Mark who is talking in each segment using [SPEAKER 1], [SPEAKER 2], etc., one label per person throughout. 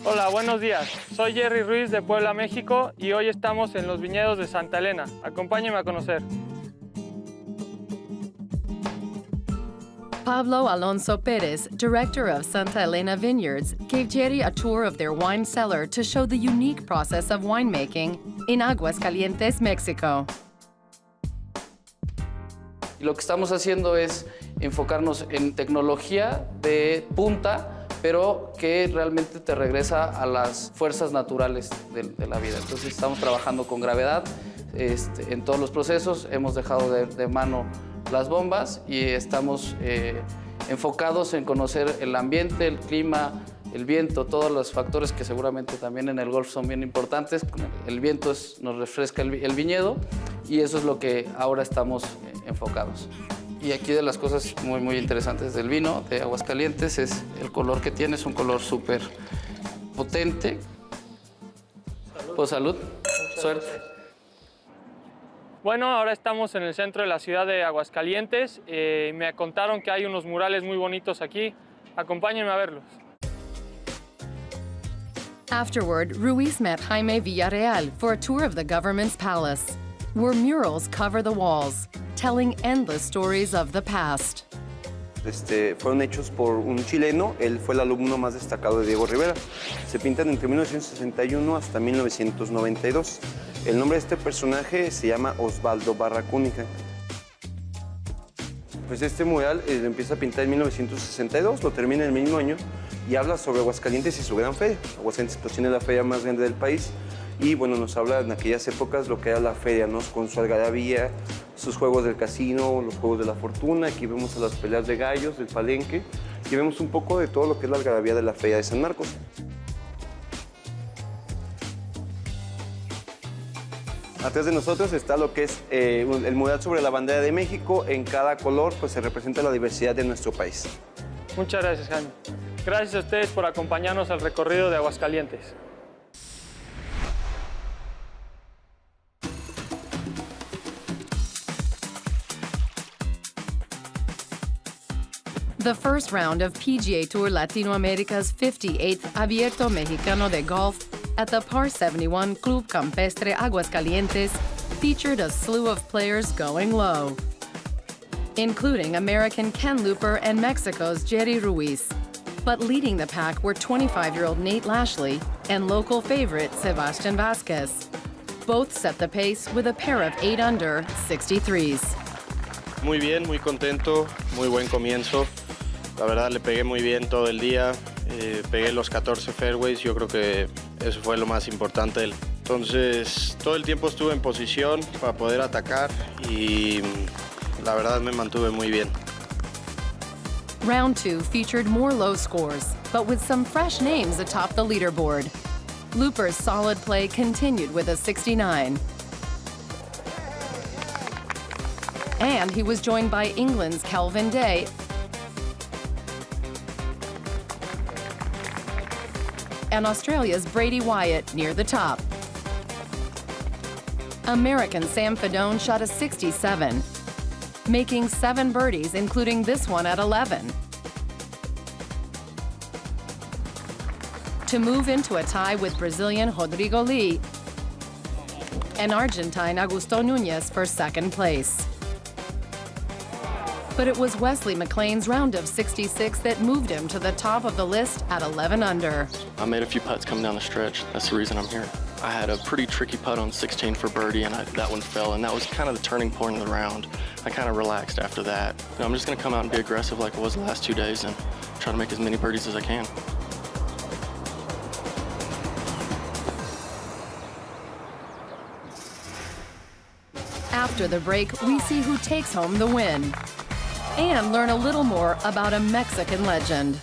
[SPEAKER 1] Hola, buenos días. Soy Jerry Ruiz de Puebla, México, y hoy estamos en los viñedos de Santa Elena. Acompáñenme a conocer.
[SPEAKER 2] Pablo Alonso Perez, director of Santa Elena Vineyards, gave Jerry a tour of their wine cellar to show the unique process of winemaking in Aguascalientes, Mexico.
[SPEAKER 3] Lo que estamos haciendo es enfocarnos en tecnología de punta, pero que realmente te regresa a las fuerzas naturales de la vida. Entonces estamos trabajando con gravedad en todos los procesos, hemos dejado de mano las bombas y estamos enfocados en conocer el ambiente, el clima, el viento, todos los factores que seguramente también en el golf son bien importantes. El viento nos refresca el viñedo y eso es lo que ahora estamos enfocados. Y aquí de las cosas muy interesantes del vino de Aguascalientes es el color que tiene, es un color súper potente.
[SPEAKER 1] Salud.
[SPEAKER 3] Pues salud, suerte.
[SPEAKER 1] Bueno, ahora estamos en el centro de la ciudad de Aguascalientes. Me contaron que hay unos murales muy bonitos aquí. Acompáñenme a verlos.
[SPEAKER 2] Afterward, Ruiz met Jaime Villarreal for a tour of the government's palace, where murals cover the walls, telling endless stories of the past.
[SPEAKER 4] Fueron hechos por un chileno, él fue el alumno más destacado de Diego Rivera. Se pintan entre 1961 hasta 1992. El nombre de este personaje se llama Osvaldo Barracúnica. Pues este mural lo empieza a pintar en 1962, lo termina en el mismo año y habla sobre Aguascalientes y su gran feria. Aguascalientes pues, tiene la feria más grande del país y bueno, nos habla en aquellas épocas lo que era la feria, ¿no? Con su algarabía, sus juegos del casino, los juegos de la fortuna. Aquí vemos a las peleas de gallos, del palenque, y vemos un poco de todo lo que es la algarabía de la feria de San Marcos. Atrás de nosotros está lo que es el mural sobre la bandera de México. En cada color pues, se representa la diversidad de nuestro país.
[SPEAKER 1] Muchas gracias, Jaime. Gracias a ustedes por acompañarnos al recorrido de Aguascalientes.
[SPEAKER 2] The first round of PGA Tour Latinoamérica's 58th Abierto Mexicano de Golf at the Par 71 Club Campestre Aguascalientes featured a slew of players going low, including American Ken Looper and Mexico's Jerry Ruiz. But leading the pack were 25-year-old Nate Lashley and local favorite Sebastian Vázquez. Both set the pace with a pair of 8-under 63s.
[SPEAKER 5] Muy bien, muy contento, muy buen comienzo. La verdad le pegué muy bien todo el día, pegué los 14 fairways, yo creo que eso fue lo más importante. Entonces todo el tiempo estuve en posición para poder atacar y la verdad me mantuve muy bien.
[SPEAKER 2] Round 2 featured more low scores, but with some fresh names atop the leaderboard. Looper's solid play continued with a 69. And he was joined by England's Kelvin Day and Australia's Brady Wyatt near the top. American Sam Fedone shot a 67, making 7 birdies, including this one at 11. To move into a tie with Brazilian Rodrigo Lee and Argentine Augusto Núñez for second place. But it was Wesley McLean's round of 66 that moved him to the top of the list at 11 under.
[SPEAKER 6] I made a few putts coming down the stretch. That's the reason I'm here. I had a pretty tricky putt on 16 for birdie, and that one fell, and that was kind of the turning point of the round. I kind of relaxed after that. I'm just going to come out and be aggressive like I was the last 2 days and try to make as many birdies as I can.
[SPEAKER 2] After the break, we see who takes home the win and learn a little more about a Mexican legend.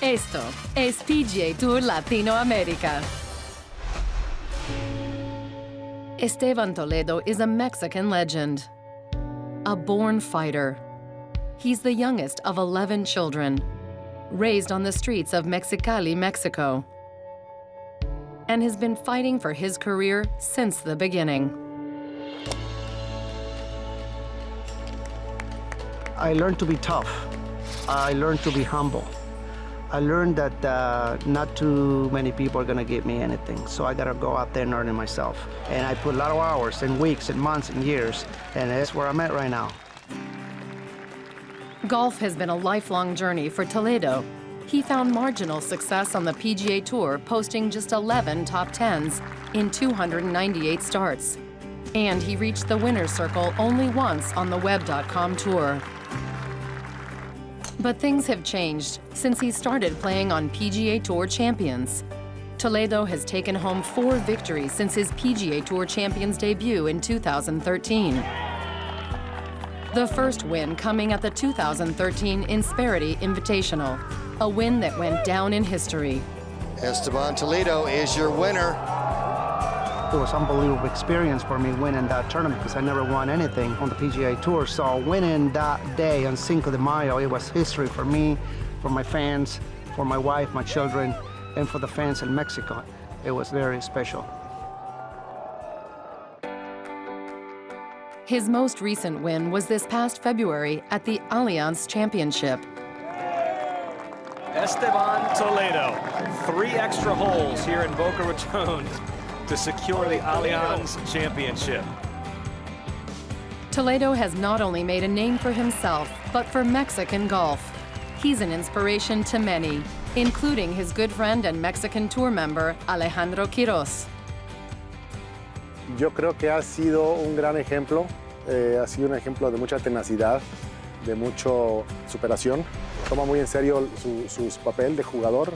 [SPEAKER 2] Esto es PGA Tour Latinoamérica. Esteban Toledo is a Mexican legend, a born fighter. He's the youngest of 11 children, raised on the streets of Mexicali, Mexico, and has been fighting for his career since the beginning.
[SPEAKER 7] I learned to be tough. I learned to be humble. I learned that not too many people are gonna give me anything, so I gotta go out there and earn it myself. And I put a lot of hours and weeks and months and years, and that's where I'm at right now.
[SPEAKER 2] Golf has been a lifelong journey for Toledo. He found marginal success on the PGA Tour, posting just 11 top 10s in 298 starts. And he reached the winner's circle only once on the Web.com Tour. But things have changed since he started playing on PGA Tour Champions. Toledo has taken home 4 victories since his PGA Tour Champions debut in 2013. The first win coming at the 2013 Insperity Invitational, a win that went down in history.
[SPEAKER 8] Esteban Toledo is your winner.
[SPEAKER 7] It was an unbelievable experience for me winning that tournament because I never won anything on the PGA Tour. So winning that day on Cinco de Mayo, it was history for me, for my fans, for my wife, my children, and for the fans in Mexico. It was very special.
[SPEAKER 2] His most recent win was this past February at the Allianz Championship.
[SPEAKER 9] Esteban Toledo, 3 extra holes here in Boca Raton to secure the Allianz Championship.
[SPEAKER 2] Toledo has not only made a name for himself, but for Mexican golf. He's an inspiration to many, including his good friend and Mexican tour member, Alejandro Quiroz.
[SPEAKER 10] Yo creo que ha sido un gran ejemplo, ha sido un ejemplo de mucha tenacidad, de mucha superación. Toma muy en serio su papel de jugador,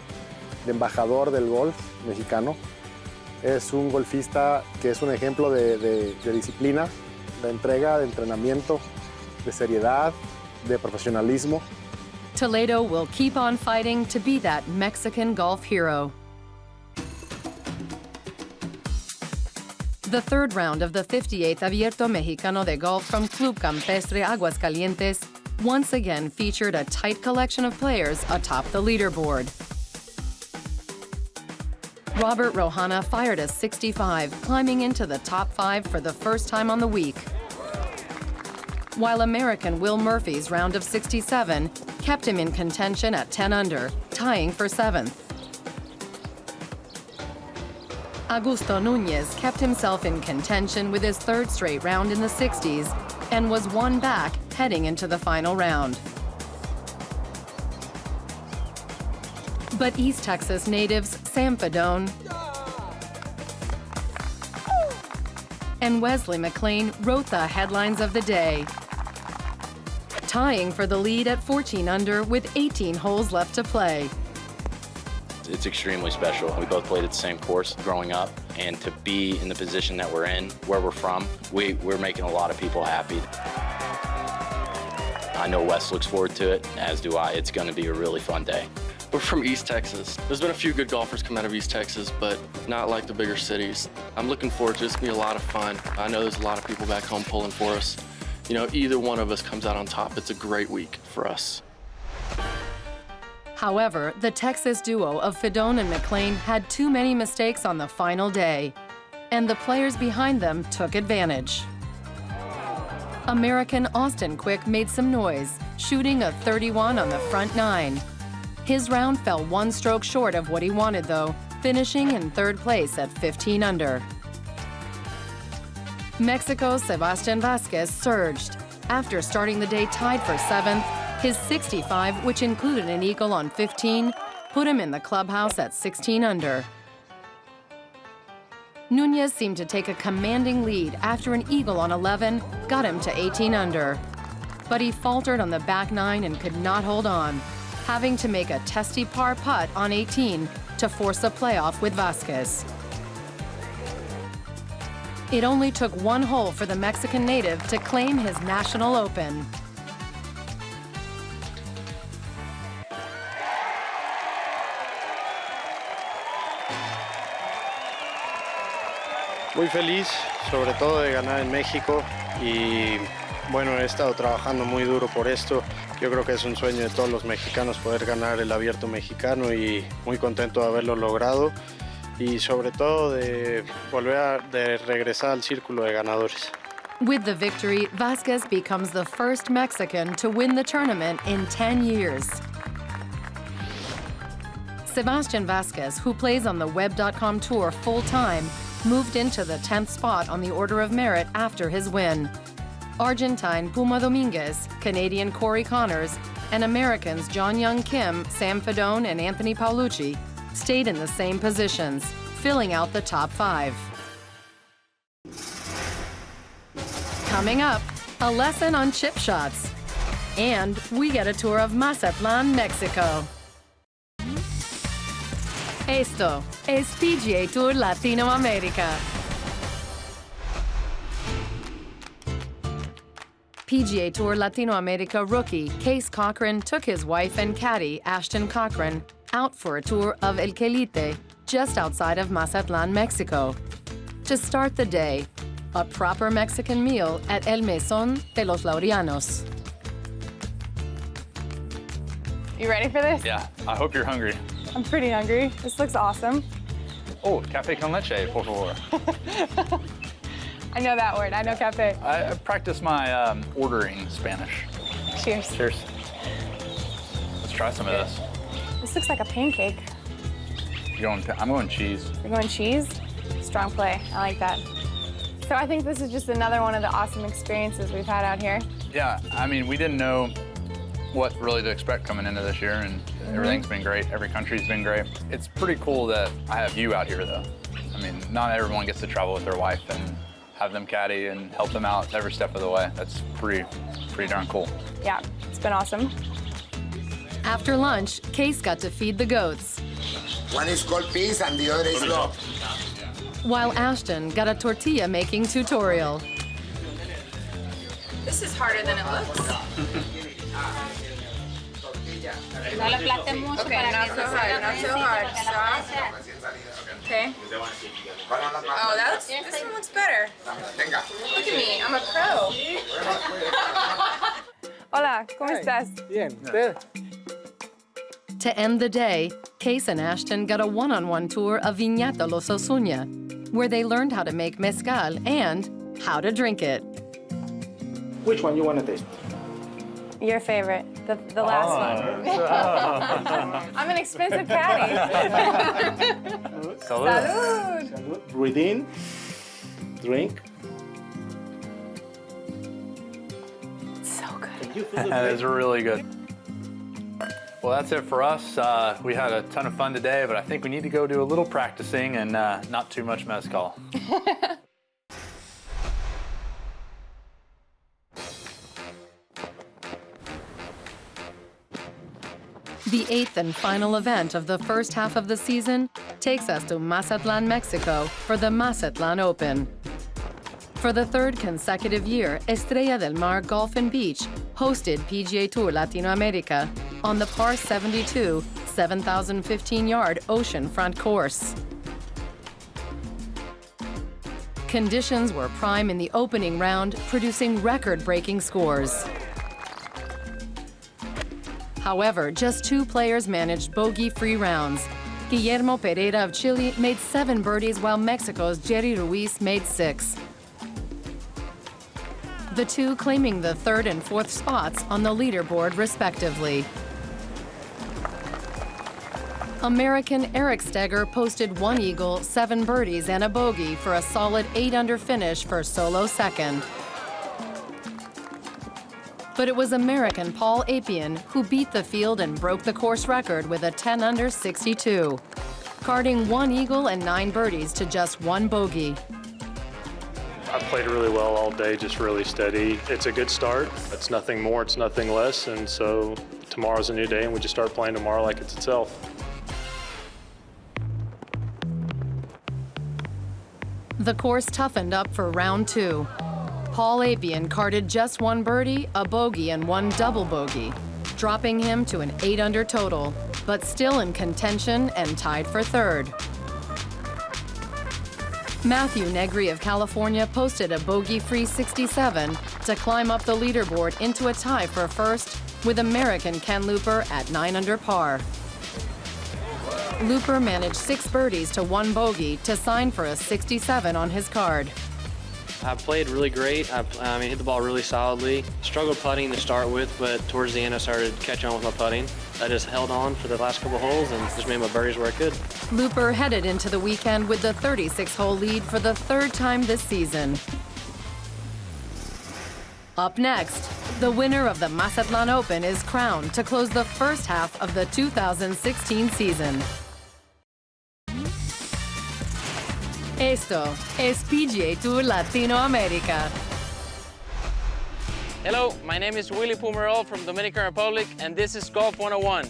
[SPEAKER 10] de embajador del golf mexicano. Es un golfista que es un ejemplo de disciplina, de entrega, de entrenamiento, de seriedad, de profesionalismo.
[SPEAKER 2] Toledo will keep on fighting to be that Mexican golf hero. The third round of the 58th Abierto Mexicano de Golf from Club Campestre Aguascalientes once again featured a tight collection of players atop the leaderboard. Robert Rohana fired a 65, climbing into the top 5 for the first time on the week. While American Will Murphy's round of 67 kept him in contention at 10 under, tying for 7th. Augusto Núñez kept himself in contention with his 3rd straight round in the 60s and was 1 back heading into the final round. But East Texas natives Sam Fedone and Wesley McLean wrote the headlines of the day, tying for the lead at 14 under with 18 holes left to play.
[SPEAKER 11] It's extremely special. We both played at the same course growing up, and to be in the position that we're in, where we're from, we're making a lot of people happy. I know Wes looks forward to it, as do I. It's going to be a really fun day.
[SPEAKER 6] We're from East Texas. There's been a few good golfers come out of East Texas, but not like the bigger cities. I'm looking forward to it. It's going to be a lot of fun. I know there's a lot of people back home pulling for us. You know, either one of us comes out on top. It's a great week for us.
[SPEAKER 2] However, the Texas duo of Fedone and McLean had too many mistakes on the final day, and the players behind them took advantage. American Austin Quick made some noise, shooting a 31 on the front 9. His round fell 1 stroke short of what he wanted, though, finishing in 3rd place at 15 under. Mexico's Sebastian Vasquez surged. After starting the day tied for 7th, his 65, which included an eagle on 15, put him in the clubhouse at 16 under. Núñez seemed to take a commanding lead after an eagle on 11 got him to 18 under. But he faltered on the back 9 and could not hold on, having to make a testy par putt on 18 to force a playoff with Vasquez. It only took 1 hole for the Mexican native to claim his National Open.
[SPEAKER 5] Muy feliz, sobre todo de ganar en México, y bueno, he estado trabajando muy duro por esto. Yo creo que es un sueño de todos los mexicanos poder ganar el Abierto Mexicano, y muy contento de haberlo logrado, y sobre todo de de regresar al círculo de ganadores.
[SPEAKER 2] With the victory, Vasquez becomes the first Mexican to win the tournament in 10 years. Sebastian Vasquez, who plays on the Web.com Tour full-time, moved into the 10th spot on the order of merit after his win. Argentine Puma Domínguez, Canadian Corey Connors, and Americans John Young Kim, Sam Fedone, and Anthony Paolucci stayed in the same positions, filling out the top 5. Coming up, a lesson on chip shots. And we get a tour of Mazatlan, Mexico. Esto es PGA Tour Latinoamérica. PGA Tour Latinoamérica rookie Case Cochran took his wife and caddy, Ashton Cochran, out for a tour of El Quelite, just outside of Mazatlan, Mexico. To start the day, a proper Mexican meal at El Mesón de los Laureanos.
[SPEAKER 12] You ready for this?
[SPEAKER 13] Yeah, I hope you're hungry.
[SPEAKER 12] I'm pretty hungry. This looks awesome.
[SPEAKER 13] Oh, café con leche, por favor.
[SPEAKER 12] I know that word. I know cafe.
[SPEAKER 13] I practice my ordering Spanish.
[SPEAKER 12] Cheers.
[SPEAKER 13] Cheers. Let's try some of this.
[SPEAKER 12] This looks like a pancake.
[SPEAKER 13] I'm going cheese.
[SPEAKER 12] You're going cheese? Strong play. I like that. So I think this is just another one of the awesome experiences we've had out here.
[SPEAKER 13] Yeah, I mean, we didn't know what really to expect coming into this year, and everything's been great. Every country's been great. It's pretty cool that I have you out here, though. I mean, not everyone gets to travel with their wife and have them caddy and help them out every step of the way. That's pretty darn cool.
[SPEAKER 12] Yeah, it's been awesome.
[SPEAKER 2] After lunch, Case got to feed the goats,
[SPEAKER 14] One is called peas and the other is log.
[SPEAKER 2] while Ashton got a tortilla-making tutorial.
[SPEAKER 15] This is harder than it looks.
[SPEAKER 16] No lo aplasten mucho
[SPEAKER 15] Okay, not so hard, not so hard. Soft. Okay. Oh, this one looks better. Look at me, I'm a pro.
[SPEAKER 12] Hola, ¿cómo estás?
[SPEAKER 10] Bien, ¿usted?
[SPEAKER 2] To end the day, Case and Ashton got a one-on-one tour of Viñata Los Osuna, where they learned how to make mezcal and how to drink it.
[SPEAKER 10] Which one you want to taste?
[SPEAKER 12] Your favorite, the last one. I'm an expensive caddy. Salud.
[SPEAKER 10] Salud. Breathe in, drink.
[SPEAKER 12] So good.
[SPEAKER 10] You feel
[SPEAKER 13] That is really good. Well, that's it for us. We had a ton of fun today, but I think we need to go do a little practicing and not too much mezcal.
[SPEAKER 2] The 8th and final event of the first half of the season takes us to Mazatlan, Mexico for the Mazatlán Open. For the 3rd consecutive year, Estrella del Mar Golf and Beach hosted PGA Tour Latinoamérica on the par 72, 7,015-yard oceanfront course. Conditions were prime in the opening round, producing record-breaking scores. However, just 2 players managed bogey-free rounds. Guillermo Pereira of Chile made 7 birdies, while Mexico's Jerry Ruiz made 6. The 2 claiming the 3rd and 4th spots on the leaderboard, respectively. American Eric Steger posted 1 eagle, 7 birdies, and a bogey for a solid 8-under finish for solo second. But it was American Paul Apian who beat the field and broke the course record with a 10-under 62, carding 1 eagle and 9 birdies to just 1 bogey.
[SPEAKER 17] I played really well all day, just really steady. It's a good start. It's nothing more, it's nothing less, and so tomorrow's a new day and we just start playing tomorrow like it's itself.
[SPEAKER 2] The course toughened up for round 2. Paul Apian carded just 1 birdie, a bogey, and 1 double bogey, dropping him to an 8-under total, but still in contention and tied for 3rd. Matthew Negri of California posted a bogey-free 67 to climb up the leaderboard into a tie for 1st with American Ken Looper at 9-under par. Looper managed 6 birdies to 1 bogey to sign for a 67 on his card.
[SPEAKER 18] I played really great. I hit the ball really solidly. Struggled putting to start with, but towards the end I started catching on with my putting. I just held on for the last couple holes and just made my birdies where I could.
[SPEAKER 2] Looper headed into the weekend with the 36-hole lead for the third time this season. Up next, the winner of the Mazatlán Open is crowned to close the first half of the 2016 season. Esto es PGA Tour Latinoamérica.
[SPEAKER 19] Hello, my name is Willie Pumerol from Dominican Republic, and this is Golf 101.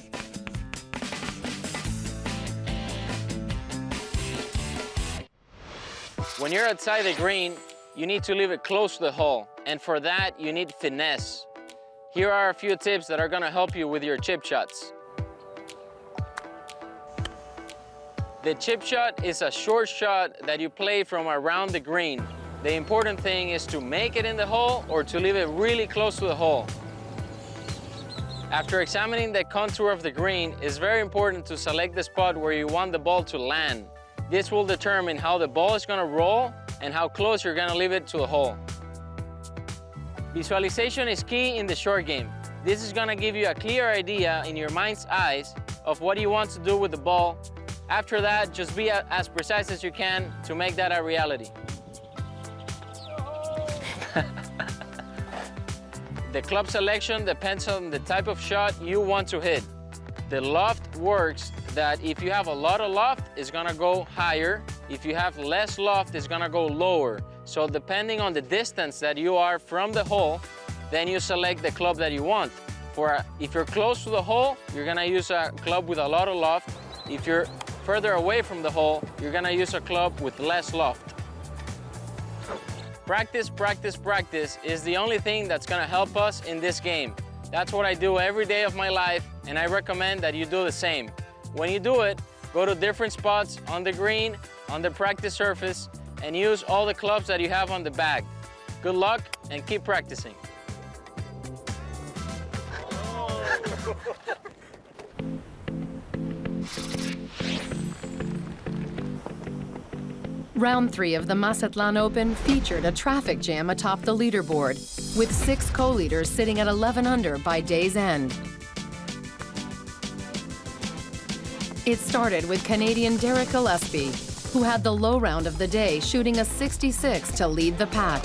[SPEAKER 19] When you're outside the green, you need to leave it close to the hole, and for that, you need finesse. Here are a few tips that are gonna help you with your chip shots. The chip shot is a short shot that you play from around the green. The important thing is to make it in the hole or to leave it really close to the hole. After examining the contour of the green, it's very important to select the spot where you want the ball to land. This will determine how the ball is gonna roll and how close you're gonna leave it to the hole. Visualization is key in the short game. This is gonna give you a clear idea in your mind's eyes of what you want to do with the ball. After that, just be as precise as you can to make that a reality. The club selection depends on the type of shot you want to hit. The loft works that if you have a lot of loft, it's gonna go higher. If you have less loft, it's gonna go lower. So depending on the distance that you are from the hole, then you select the club that you want. If you're close to the hole, you're gonna use a club with a lot of loft. If you're further away from the hole, you're gonna use a club with less loft. Practice, practice, practice is the only thing that's gonna help us in this game. That's what I do every day of my life, and I recommend that you do the same. When you do it, go to different spots on the green, on the practice surface, and use all the clubs that you have on the bag. Good luck, and keep practicing.
[SPEAKER 2] Round 3 of the Mazatlán Open featured a traffic jam atop the leaderboard, with 6 co-leaders sitting at 11 under by day's end. It started with Canadian Derek Gillespie, who had the low round of the day, shooting a 66 to lead the pack.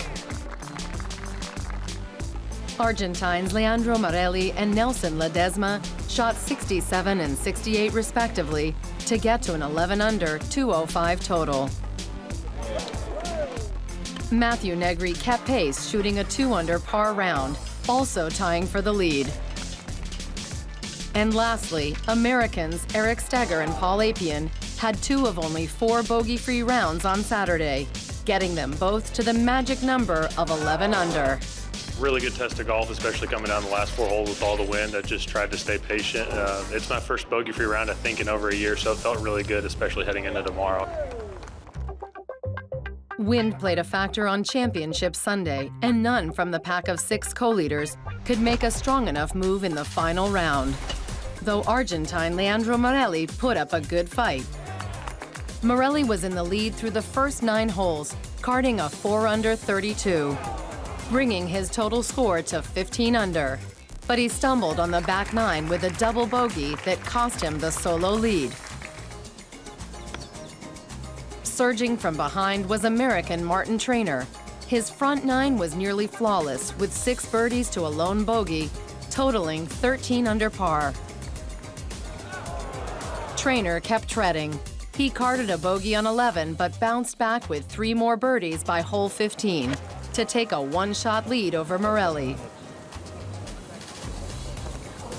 [SPEAKER 2] Argentines Leandro Morelli and Nelson Ledesma shot 67 and 68 respectively to get to an 11 under 205 total. Matthew Negri kept pace, shooting a 2 under par round, also tying for the lead. And lastly, Americans Eric Steger and Paul Apian had 2 of only 4 bogey-free rounds on Saturday, getting them both to the magic number of 11 under.
[SPEAKER 17] Really good test of golf, especially coming down the last 4 holes with all the wind. I just tried to stay patient. It's my first bogey-free round, I think, in over a year, so it felt really good, especially heading into tomorrow.
[SPEAKER 2] Wind played a factor on Championship Sunday, and none from the pack of 6 co-leaders could make a strong enough move in the final round, though Argentine Leandro Morelli put up a good fight. Morelli was in the lead through the first 9 holes, carding a 4 under 32, bringing his total score to 15 under. But he stumbled on the back 9 with a double bogey that cost him the solo lead. Surging from behind was American Martin Trainer. His front 9 was nearly flawless, with 6 birdies to a lone bogey, totaling 13 under par. Trainer kept treading. He carded a bogey on 11, but bounced back with 3 more birdies by hole 15 to take a 1-shot lead over Morelli.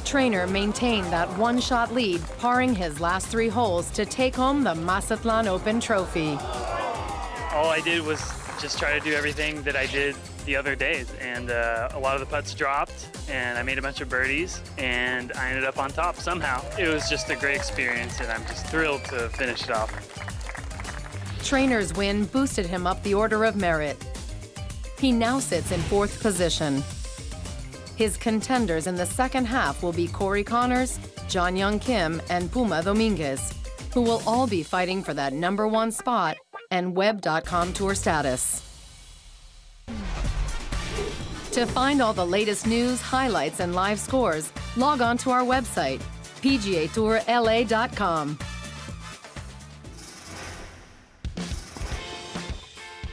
[SPEAKER 2] Trainer maintained that 1-shot lead, parring his last 3 holes to take home the Mazatlán Open trophy.
[SPEAKER 20] All I did was just try to do everything that I did the other days, and a lot of the putts dropped, and I made a bunch of birdies, and I ended up on top somehow. It was just a great experience, and I'm just thrilled to finish it off.
[SPEAKER 2] Trainer's win boosted him up the order of merit. He now sits in 4th position. His contenders in the second half will be Corey Connors, John Young Kim, and Puma Domínguez, who will all be fighting for that #1 spot and Web.com Tour status. To find all the latest news, highlights, and live scores, log on to our website, PGATourLA.com.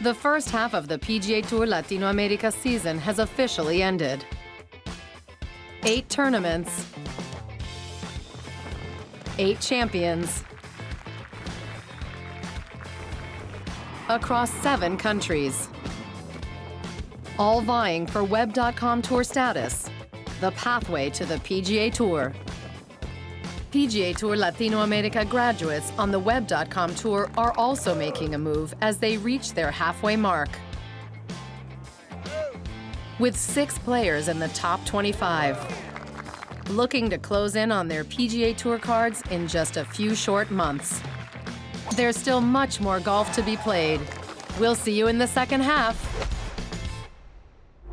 [SPEAKER 2] The first half of the PGA Tour Latinoamérica season has officially ended. 8 tournaments, 8 champions, across 7 countries, all vying for Web.com Tour status, the pathway to the PGA Tour. PGA Tour Latinoamérica graduates on the Web.com Tour are also making a move as they reach their halfway mark. With 6 players in the top 25, looking to close in on their PGA Tour cards in just a few short months. There's still much more golf to be played. We'll see you in the second half.